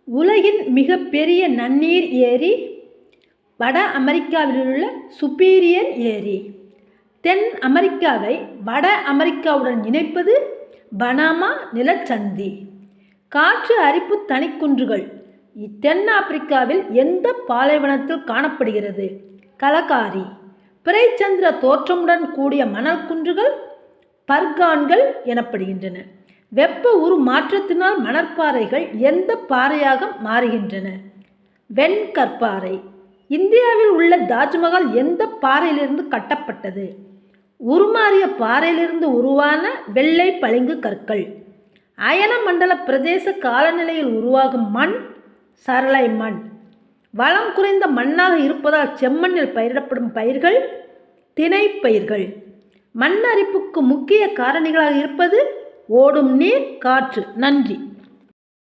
உலகின் மிகப்பெரிய நன்னீர் ஏரி வட அமெரிக்காவில் உள்ள சுப்பீரியர் ஏரி. தென் அமெரிக்காவை வட அமெரிக்காவுடன் இணைப்பது பனாமா நிலச்சந்தி. காற்று அரிப்பு தனிக்குன்றுகள் தென் ஆப்பிரிக்காவில் எந்த பாலைவனத்தில் காணப்படுகிறது? கலகாரி. பிறைச்சந்திர தோற்றமுடன் கூடிய மணல் குன்றுகள் பர்கான்கள் எனப்படுகின்றன. வெப்ப உரு மாற்றத்தினால் மணற்பாறைகள் எந்த பாறையாக மாறுகின்றன? வெண்கற்பாறை. இந்தியாவில் உள்ள தாஜ்மஹால் எந்த பாறையிலிருந்து கட்டப்பட்டது? உருமாறிய பாறையிலிருந்து உருவான வெள்ளை பளிங்கு கற்கள். அயன மண்டல பிரதேச காலநிலையில் உருவாகும் மண் சரளை மண். வளம் குறைந்த மண்ணாக இருப்பதால் செம்மண்ணில் பயிரிடப்படும் பயிர்கள் திணைப்பயிர்கள். மண் அரிப்புக்கு முக்கிய காரணிகளாக இருப்பது ஓடும் நீர், காற்று. நன்றி.